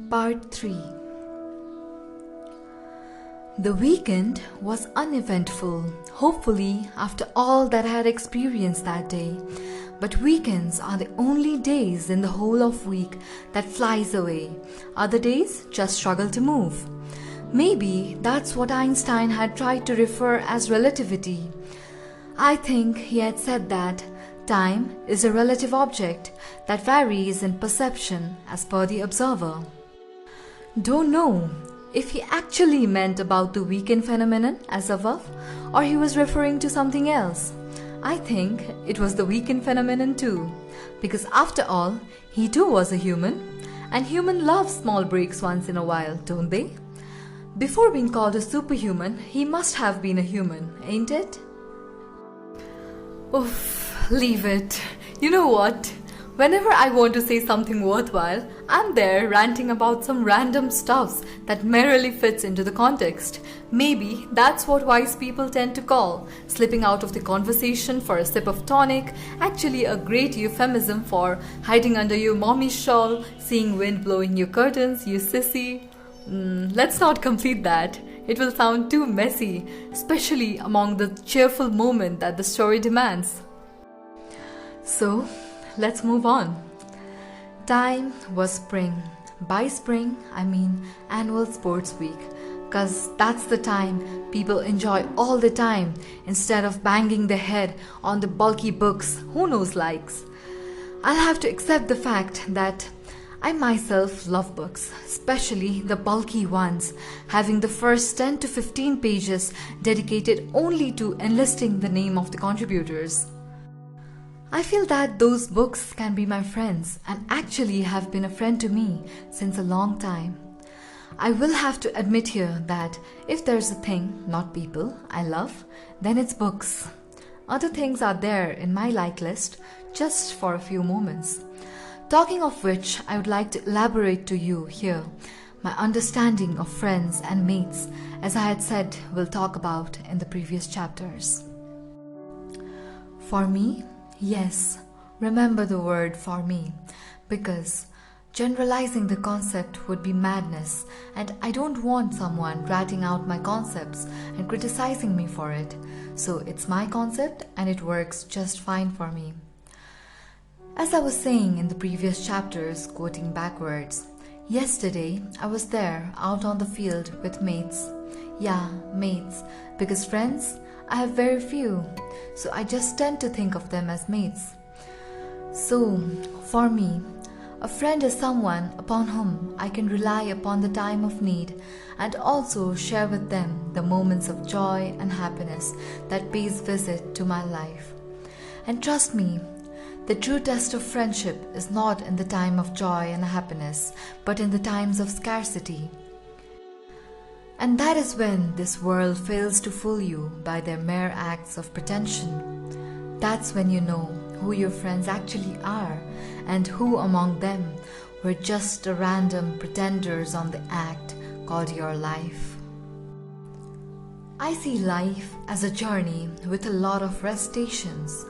Part 3. The weekend was uneventful, hopefully after all that I had experienced that day. But weekends are the only days in the whole of week that flies away. Other days just struggle to move. Maybe that's what Einstein had tried to refer as relativity. I think he had said that time is a relative object that varies in perception as per the observer. Don't know if he actually meant about the weekend phenomenon as above, or he was referring to something else. I think it was the weekend phenomenon too, because after all, he too was a human, and humans love small breaks once in a while, don't they? Before being called a superhuman, he must have been a human, ain't it? Oof, leave it. You know what? Whenever I want to say something worthwhile, I'm there ranting about some random stuffs that merely fits into the context. Maybe that's what wise people tend to call slipping out of the conversation for a sip of tonic, actually a great euphemism for hiding under your mommy's shawl, seeing wind blowing your curtains, you sissy. Let's not complete that. It will sound too messy, especially among the cheerful moment that the story demands. So, let's move on. Time was spring. By spring, I mean annual sports week. Cause that's the time people enjoy all the time instead of banging their head on the bulky books who knows likes. I'll have to accept the fact that I myself love books, especially the bulky ones, having the first 10 to 15 pages dedicated only to enlisting the name of the contributors. I feel that those books can be my friends and actually have been a friend to me since a long time. I will have to admit here that if there's a thing, not people, I love, then it's books. Other things are there in my like list just for a few moments. Talking of which, I would like to elaborate to you here my understanding of friends and mates, as I had said we'll talk about in the previous chapters. For me, yes, remember the word for me, because generalizing the concept would be madness, and I don't want someone ratting out my concepts and criticizing me for it. So it's my concept and it works just fine for me. As I was saying in the previous chapters, quoting backwards, yesterday I was there out on the field with mates. Yeah, mates, because friends, I have very few, so I just tend to think of them as mates. So, for me, a friend is someone upon whom I can rely upon the time of need and also share with them the moments of joy and happiness that pays visit to my life. And trust me, the true test of friendship is not in the time of joy and happiness, but in the times of scarcity. And that is when this world fails to fool you by their mere acts of pretension. That's when you know who your friends actually are and who among them were just random pretenders on the act called your life. I see life as a journey with a lot of rest stations.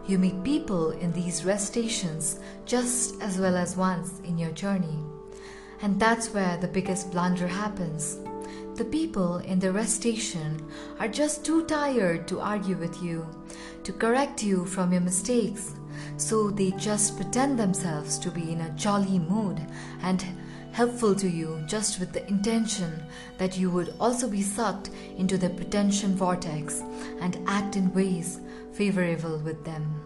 You meet people in these rest stations just as well as once in your journey. And that's where the biggest blunder happens. The people in the rest station are just too tired to argue with you, to correct you from your mistakes. So they just pretend themselves to be in a jolly mood and helpful to you just with the intention that you would also be sucked into the pretension vortex and act in ways favorable with them.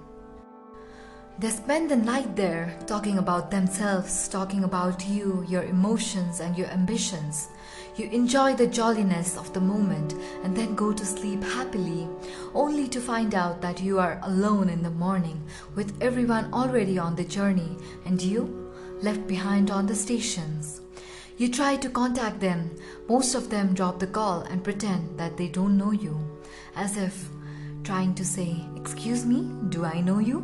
They spend the night there talking about themselves, talking about you, your emotions and your ambitions. You enjoy the jolliness of the moment and then go to sleep happily, only to find out that you are alone in the morning with everyone already on the journey and you left behind on the stations. You try to contact them. Most of them drop the call and pretend that they don't know you, as if trying to say, "Excuse me, do I know you?"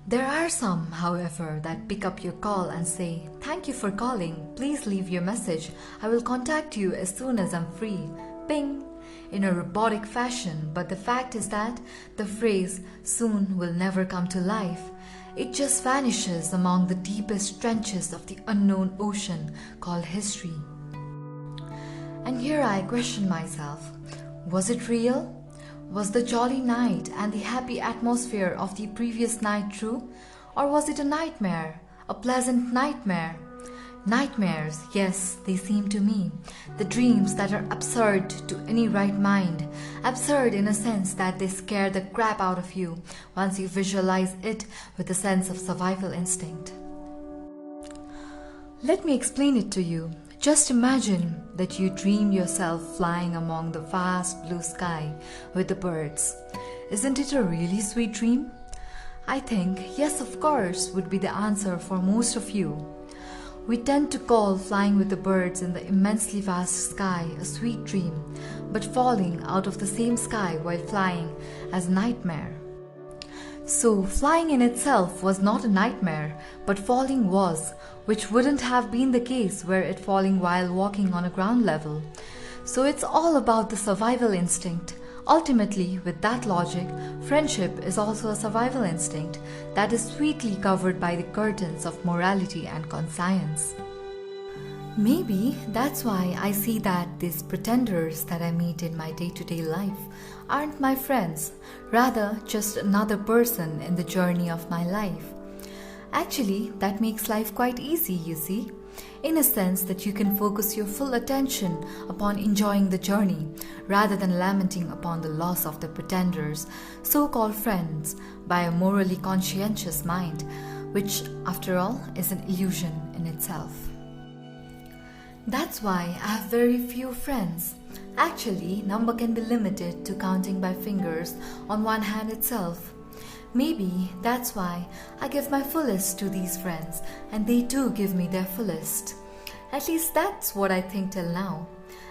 There are some, however, that pick up your call and say, "Thank you for calling. Please leave your message. I will contact you as soon as I'm free." Ping! In a robotic fashion, but the fact is that the phrase "soon" will never come to life. It just vanishes among the deepest trenches of the unknown ocean called history. And here I question myself, was it real? Was the jolly night and the happy atmosphere of the previous night true? Or was it a nightmare, a pleasant nightmare? Nightmares, yes, they seem to me. The dreams that are absurd to any right mind. Absurd in a sense that they scare the crap out of you once you visualize it with a sense of survival instinct. Let me explain it to you. Just imagine that you dream yourself flying among the vast blue sky with the birds. Isn't it a really sweet dream? I think yes, of course, would be the answer for most of you. We tend to call flying with the birds in the immensely vast sky a sweet dream, but falling out of the same sky while flying as a nightmare. So, flying in itself was not a nightmare, but falling was, which wouldn't have been the case were it falling while walking on a ground level. So it's all about the survival instinct. Ultimately, with that logic, friendship is also a survival instinct that is sweetly covered by the curtains of morality and conscience. Maybe that's why I see that these pretenders that I meet in my day-to-day life aren't my friends, rather just another person in the journey of my life. Actually, that makes life quite easy, you see, in a sense that you can focus your full attention upon enjoying the journey rather than lamenting upon the loss of the pretenders, so-called friends, by a morally conscientious mind, which, after all, is an illusion in itself. That's why I have very few friends. Actually, number can be limited to counting by fingers on one hand itself. Maybe that's why I give my fullest to these friends and they too give me their fullest. At least that's what I think till now.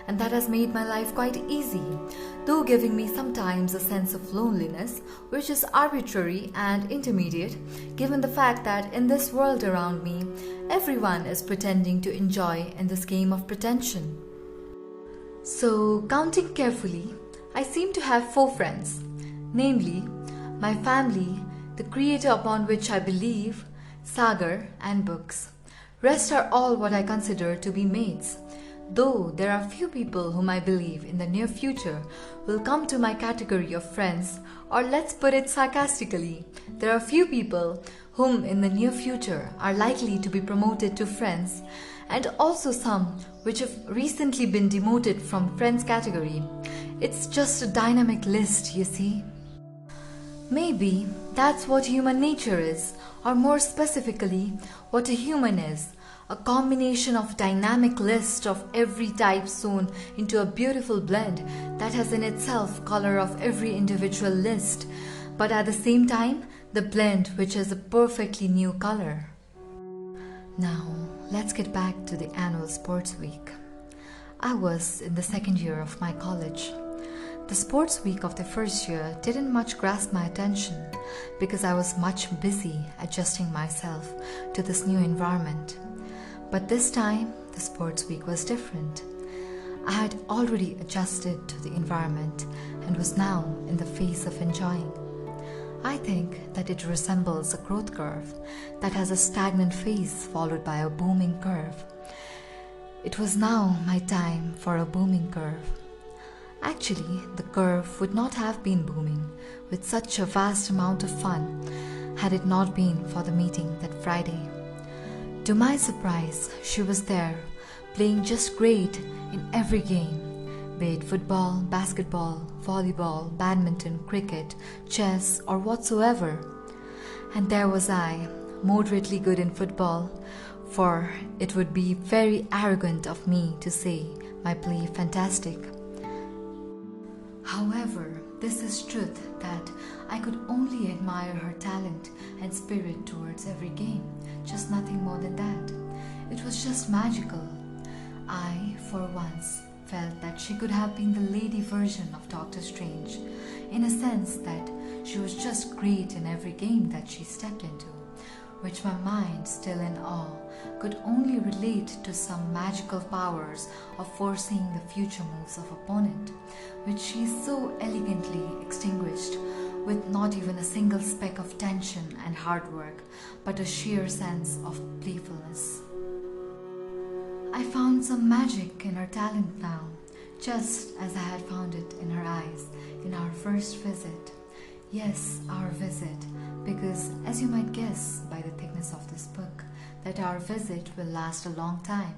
And that has made my life quite easy, though giving me sometimes a sense of loneliness, which is arbitrary and intermediate, given the fact that in this world around me, everyone is pretending to enjoy in this game of pretension. So, counting carefully, I seem to have 4 friends, namely, my family, the creator upon which I believe, Sagar, and books. Rest are all what I consider to be mates. Though there are few people whom I believe in the near future will come to my category of friends, or let's put it sarcastically, there are few people whom in the near future are likely to be promoted to friends, and also some which have recently been demoted from friends category. It's just a dynamic list, you see. Maybe that's what human nature is, or more specifically, what a human is. A combination of dynamic list of every type sewn into a beautiful blend that has in itself color of every individual list, but at the same time, the blend which has a perfectly new color. Now, let's get back to the annual sports week. I was in the second year of my college. The sports week of the first year didn't much grasp my attention because I was much busy adjusting myself to this new environment. But this time, the sports week was different. I had already adjusted to the environment and was now in the phase of enjoying. I think that it resembles a growth curve that has a stagnant phase followed by a booming curve. It was now my time for a booming curve. Actually, the curve would not have been booming with such a vast amount of fun had it not been for the meeting that Friday. To my surprise, she was there, playing just great in every game, be it football, basketball, volleyball, badminton, cricket, chess, or whatsoever. And there was I, moderately good in football, for it would be very arrogant of me to say my play fantastic. However, this is truth that I could only admire her talent and spirit towards every game, just nothing more than that. It was just magical. I, for once, felt that she could have been the lady version of Doctor Strange, in a sense that she was just great in every game that she stepped into, which my mind, still in awe, could only relate to some magical powers of foreseeing the future moves of opponent, which she so elegantly extinguished with not even a single speck of tension and hard work, but a sheer sense of playfulness. I found some magic in her talent now, just as I had found it in her eyes in our first visit. Yes, our visit, because as you might guess by the thickness of this book, that our visit will last a long time,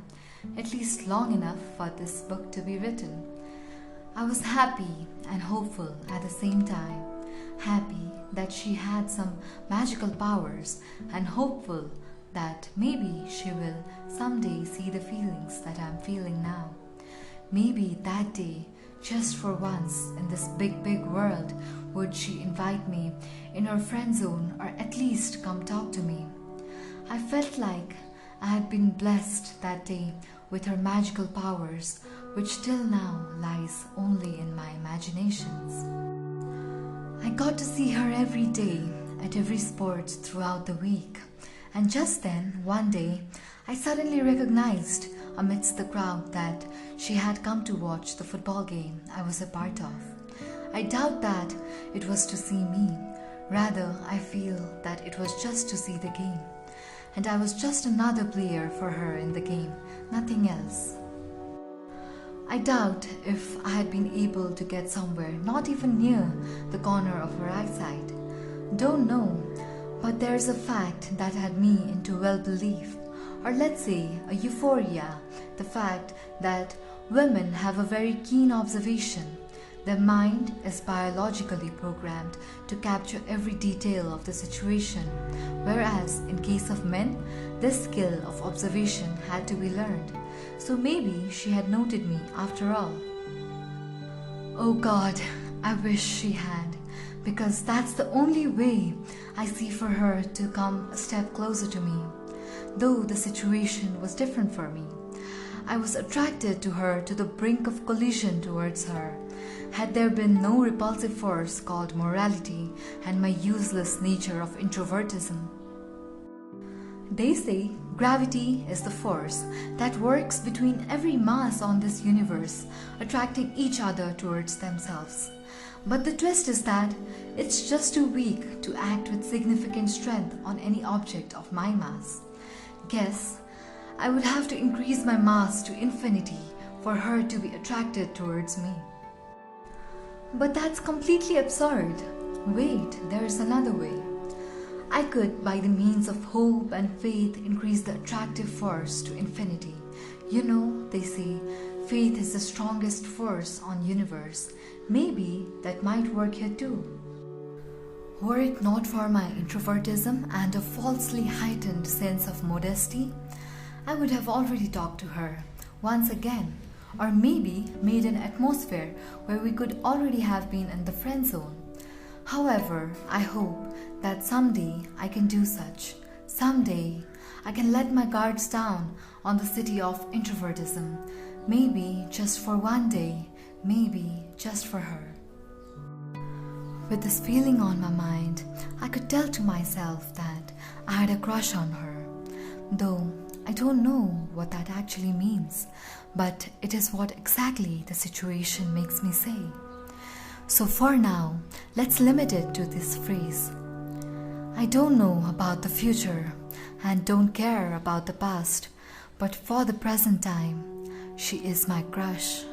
at least long enough for this book to be written. I was happy and hopeful at the same time, happy that she had some magical powers and hopeful that maybe she will someday see the feelings that I'm feeling now. Maybe that day, just for once in this big world, would she invite me in her friend zone or at least come talk to me. I felt like I had been blessed that day with her magical powers, which till now lies only in my imaginations. I got to see her every day at every sport throughout the week, and just then, one day, I suddenly recognized amidst the crowd that she had come to watch the football game I was a part of. I doubt that it was to see me. Rather, I feel that it was just to see the game. And I was just another player for her in the game, nothing else. I doubt if I had been able to get somewhere, not even near the corner of her eyesight. Don't know, but there's a fact that had me into well-belief, or let's say a euphoria, the fact that women have a very keen observation. Their mind is biologically programmed to capture every detail of the situation, whereas in case of men, this skill of observation had to be learned. So maybe she had noted me after all. Oh God, I wish she had, because that's the only way I see for her to come a step closer to me. Though the situation was different for me, I was attracted to her to the brink of collision towards her. Had there been no repulsive force called morality and my useless nature of introvertism. They say gravity is the force that works between every mass on this universe, attracting each other towards themselves. But the twist is that it's just too weak to act with significant strength on any object of my mass. Guess I would have to increase my mass to infinity for her to be attracted towards me. But that's completely absurd. Wait, there's another way. I could, by the means of hope and faith, increase the attractive force to infinity. You know, they say, faith is the strongest force on universe. Maybe that might work here too. Were it not for my introvertism and a falsely heightened sense of modesty, I would have already talked to her once again, or maybe made an atmosphere where we could already have been in the friend zone. However, I hope that someday I can do such. Someday I can let my guards down on the city of introvertism. Maybe just for one day, maybe just for her. With this feeling on my mind, I could tell to myself that I had a crush on her, though I don't know what that actually means, but it is what exactly the situation makes me say. So for now, let's limit it to this phrase. I don't know about the future and don't care about the past, but for the present time, she is my crush.